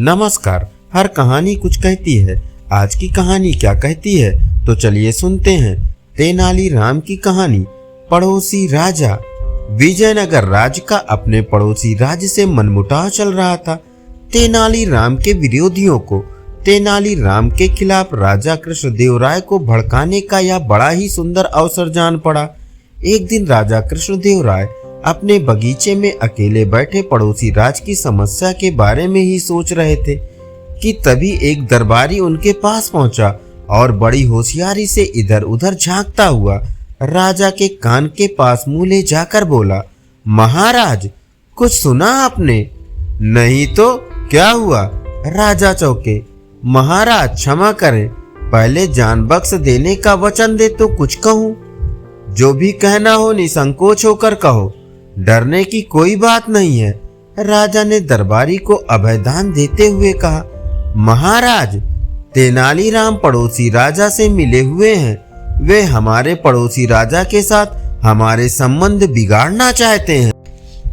नमस्कार। हर कहानी कुछ कहती है। आज की कहानी क्या कहती है तो चलिए सुनते हैं। तेनालीराम की कहानी। पड़ोसी राजा। विजयनगर राज्य का अपने पड़ोसी राज्य से मनमुटाव चल रहा था। तेनालीराम के विरोधियों को तेनालीराम के खिलाफ राजा कृष्णदेवराय को भड़काने का यह बड़ा ही सुंदर अवसर जान पड़ा। एक दिन राजा कृष्णदेवराय अपने बगीचे में अकेले बैठे पड़ोसी राज की समस्या के बारे में ही सोच रहे थे कि तभी एक दरबारी उनके पास पहुंचा और बड़ी होशियारी से इधर उधर झांकता हुआ राजा के कान के पास मुंह ले जाकर बोला, महाराज, कुछ सुना आपने? नहीं तो क्या हुआ? राजा चौंके। महाराज क्षमा करें, पहले जान बख्श देने का वचन दे तो कुछ कहूं। जो भी कहना हो निसंकोच होकर कहो, डरने की कोई बात नहीं है। राजा ने दरबारी को अभयदान देते हुए कहा, महाराज, तेनालीराम पड़ोसी राजा से मिले हुए हैं। वे हमारे पड़ोसी राजा के साथ हमारे संबंध बिगाड़ना चाहते हैं।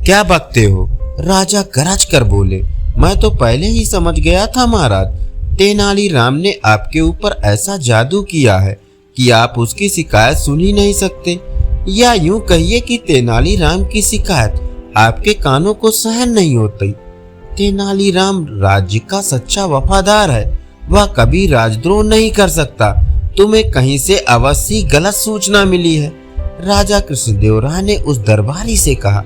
क्या बकते हो? राजा गरज कर बोले, मैं तो पहले ही समझ गया था महाराज। तेनालीराम ने आपके ऊपर ऐसा जादू किया है कि आप उसकी शिकायत सुन ही नहीं सकते, या यूं कहिए कि तेनालीराम की शिकायत आपके कानों को सहन नहीं होती। तेनालीराम राज्य का सच्चा वफादार है, वह कभी राजद्रोह नहीं कर सकता। तुम्हें कहीं से अवश्य गलत सूचना मिली है। राजा कृष्णदेवराय ने उस दरबारी से कहा,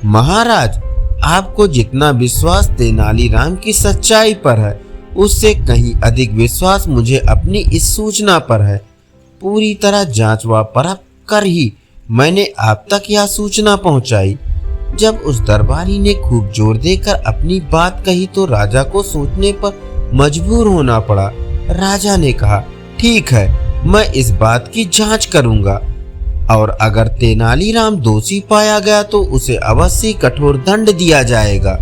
महाराज, आपको जितना विश्वास तेनालीराम की सच्चाई पर है, उससे कहीं अधिक विश्वास मुझे अपनी इस सूचना पर है। पूरी तरह जांच व परख कर ही मैंने आप तक यह सूचना पहुंचाई। जब उस दरबारी ने खूब जोर देकर अपनी बात कही तो राजा को सोचने पर मजबूर होना पड़ा। राजा ने कहा, ठीक है, मैं इस बात की जांच करूंगा और अगर तेनालीराम दोषी पाया गया तो उसे अवश्य कठोर दंड दिया जाएगा।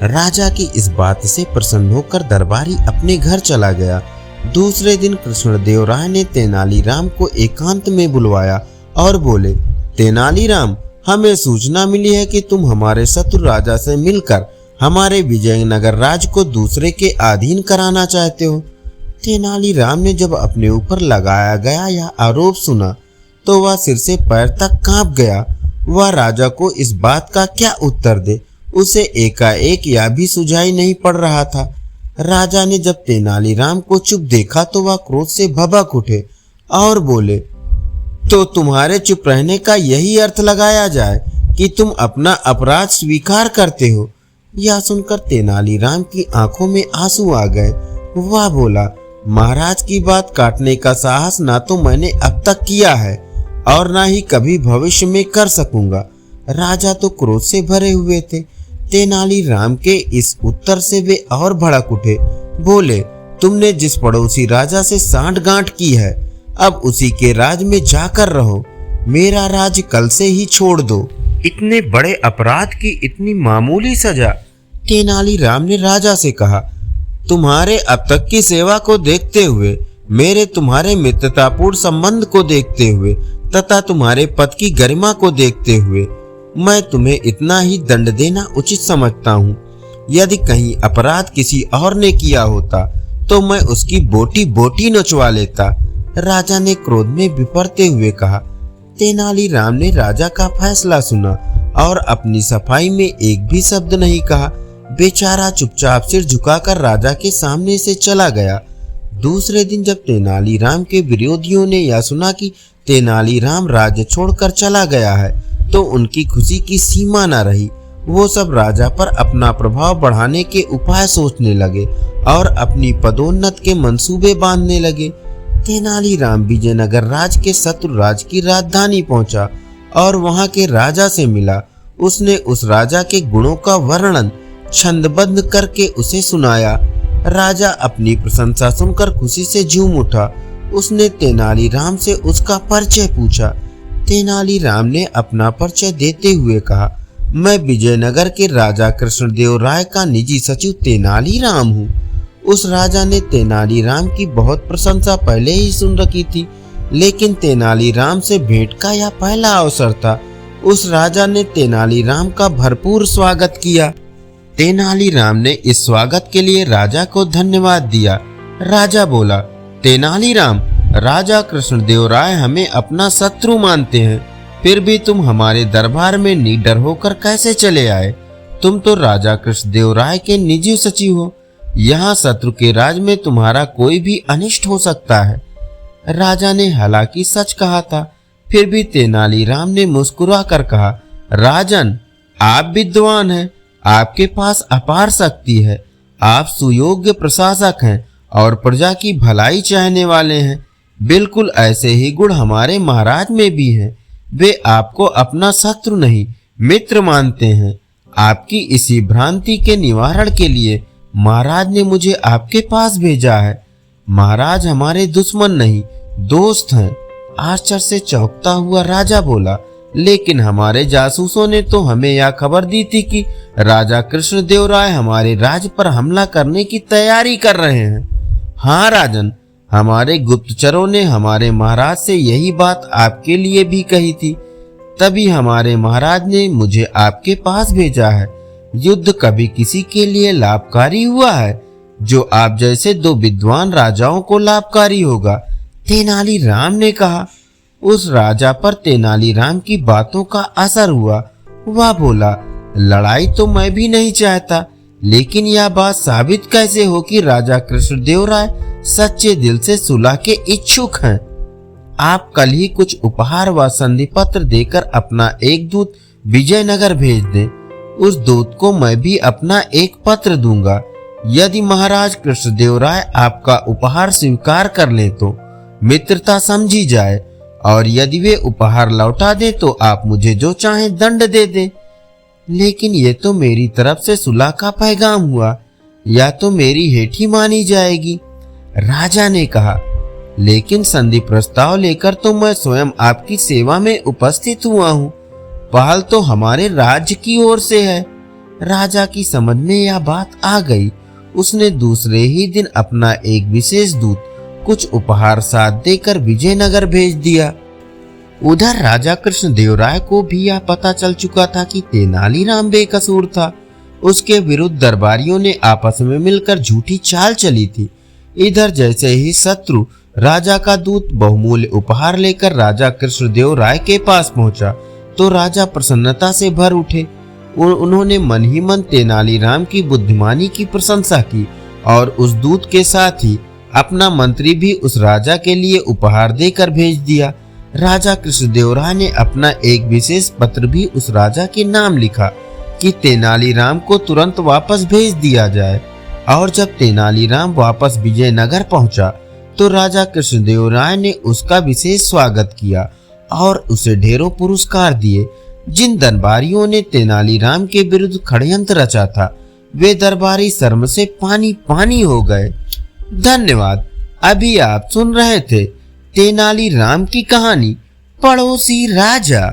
राजा की इस बात से प्रसन्न होकर दरबारी अपने घर चला गया। दूसरे दिन कृष्णदेवराय ने तेनालीराम को एकांत में बुलवाया और बोले, तेनालीराम, हमें सूचना मिली है कि तुम हमारे शत्रु राजा से मिलकर हमारे विजयनगर राज्य को दूसरे के अधीन कराना चाहते हो। तेनालीराम ने जब अपने ऊपर लगाया गया यह आरोप सुना तो वह सिर से पैर तक कांप गया। वह राजा को इस बात का क्या उत्तर दे, उसे एकाएक यह भी सुझाई नहीं पड़ रहा था। राजा ने जब तेनालीराम को चुप देखा तो वह क्रोध से भभक उठे और बोले, तो तुम्हारे चुप रहने का यही अर्थ लगाया जाए कि तुम अपना अपराध स्वीकार करते हो। यह सुनकर तेनालीराम की आंखों में आंसू आ गए। वह बोला, महाराज की बात काटने का साहस ना तो मैंने अब तक किया है और ना ही कभी भविष्य में कर सकूंगा। राजा तो क्रोध से भरे हुए थे। तेनालीराम के इस उत्तर से वे और भड़क उठे। बोले, तुमने जिस पड़ोसी राजा से सांठगांठ की है, अब उसी के राज में जाकर रहो। मेरा राज कल से ही छोड़ दो। इतने बड़े अपराध की इतनी मामूली सजा? तेनालीराम ने राजा से कहा, तुम्हारे अब तक की सेवा को देखते हुए, मेरे तुम्हारे मित्रतापूर्ण संबंध को देखते हुए तथा तुम्हारे पद की गरिमा को देखते हुए मैं तुम्हें इतना ही दंड देना उचित समझता हूँ। यदि कहीं अपराध किसी और ने किया होता तो मैं उसकी बोटी बोटी नचवा लेता। राजा ने क्रोध में बिफरते हुए कहा। तेनालीराम ने राजा का फैसला सुना और अपनी सफाई में एक भी शब्द नहीं कहा। बेचारा चुपचाप सिर झुकाकर राजा के सामने से चला गया। दूसरे दिन जब तेनालीराम के विरोधियों ने यह सुना कि तेनालीराम राज्य छोड़कर चला गया है तो उनकी खुशी की सीमा न रही। वो सब राजा पर अपना प्रभाव बढ़ाने के उपाय सोचने लगे और अपनी पदोन्नत के मंसूबे बांधने लगे। तेनालीराम विजयनगर राज्य के शत्रु राज्य की राजधानी पहुंचा और वहां के राजा से मिला। उसने उस राजा के गुणों का वर्णन छंदबद्ध करके उसे सुनाया। राजा अपनी प्रशंसा सुनकर खुशी से झूम उठा। उसने तेनालीराम से उसका परिचय पूछा। तेनालीराम ने अपना परिचय देते हुए कहा, मैं विजयनगर के राजा कृष्णदेवराय का निजी सचिव तेनालीराम हूँ। उस राजा ने तेनालीराम की बहुत प्रशंसा पहले ही सुन रखी थी, लेकिन तेनालीराम से भेंट का यह पहला अवसर था। उस राजा ने तेनालीराम का भरपूर स्वागत किया। तेनालीराम ने इस स्वागत के लिए राजा को धन्यवाद दिया। राजा बोला, तेनालीराम, राजा कृष्णदेव राय हमें अपना शत्रु मानते हैं, फिर भी तुम हमारे दरबार में निडर होकर कैसे चले आए? तुम तो राजा कृष्णदेव राय के निजी सचिव हो। यहाँ शत्रु के राज में तुम्हारा कोई भी अनिष्ट हो सकता है। राजा ने हालांकि सच कहा था, फिर भी तेनालीराम ने मुस्कुरा कर कहा, राजन, आप विद्वान हैं, आपके पास अपार शक्ति है, आप सुयोग्य प्रशासक हैं और प्रजा की भलाई चाहने वाले हैं। बिल्कुल ऐसे ही गुण हमारे महाराज में भी हैं। वे आपको अपना शत्रु नहीं मित्र मानते हैं। आपकी इसी भ्रांति के निवारण के लिए महाराज ने मुझे आपके पास भेजा है। महाराज हमारे दुश्मन नहीं, दोस्त हैं। आश्चर्य से चौंकता हुआ राजा बोला, लेकिन हमारे जासूसों ने तो हमें यह खबर दी थी कि राजा कृष्णदेव राय हमारे राज्य पर हमला करने की तैयारी कर रहे हैं। हाँ राजन, हमारे गुप्तचरों ने हमारे महाराज से यही बात आपके लिए भी कही थी, तभी हमारे महाराज ने मुझे आपके पास भेजा है। युद्ध कभी किसी के लिए लाभकारी हुआ है जो आप जैसे दो विद्वान राजाओं को लाभकारी होगा, तेनालीराम ने कहा। उस राजा पर तेनालीराम की बातों का असर हुआ। वह बोला, लड़ाई तो मैं भी नहीं चाहता, लेकिन यह बात साबित कैसे हो कि राजा कृष्णदेव राय सच्चे दिल से सुलह के इच्छुक हैं। आप कल ही कुछ उपहार व संधि पत्र देकर अपना एक दूत विजयनगर भेज दें। उस दूत को मैं भी अपना एक पत्र दूंगा। यदि महाराज कृष्णदेव राय आपका उपहार स्वीकार कर लें तो मित्रता समझी जाए, और यदि वे उपहार लौटा दें तो आप मुझे जो चाहें दंड दे दें। लेकिन ये तो मेरी तरफ से सुलह का पैगाम हुआ, या तो मेरी हेठी मानी जाएगी। राजा ने कहा, लेकिन संधि प्रस्ताव लेकर तो मैं स्वयं आपकी सेवा में उपस्थित हुआ हूँ। पहल तो हमारे राज्य की ओर से है। राजा की समझ में यह बात आ गई। उसने दूसरे ही दिन अपना एक विशेष दूत कुछ उपहार साथ देकर विजयनगर भेज दिया। उधर राजा कृष्णदेव राय को भी यह पता चल चुका था कि तेनालीराम बेकसूर था। उसके विरुद्ध दरबारियों ने आपस में मिलकर झूठी चाल चली थी। इधर जैसे ही शत्रु राजा का दूत बहुमूल्य उपहार लेकर राजा कृष्णदेव राय के पास पहुंचा तो राजा प्रसन्नता से भर उठे। उन्होंने मन ही मन तेनालीराम की बुद्धिमानी की प्रशंसा की और उस दूत के साथ ही अपना मंत्री भी उस राजा के लिए उपहार देकर भेज दिया। राजा कृष्णदेव राय ने अपना एक विशेष पत्र भी उस राजा के नाम लिखा कि तेनालीराम को तुरंत वापस भेज दिया जाए। और जब तेनालीराम वापस विजयनगर पहुंचा तो राजा कृष्णदेव राय ने उसका विशेष स्वागत किया और उसे ढेरों पुरस्कार दिए। जिन दरबारियों ने तेनालीराम के विरुद्ध षड्यंत्र रचा था, वे दरबारी शर्म से पानी पानी हो गए। धन्यवाद। अभी आप सुन रहे थे तेनालीराम की कहानी, पड़ोसी राजा।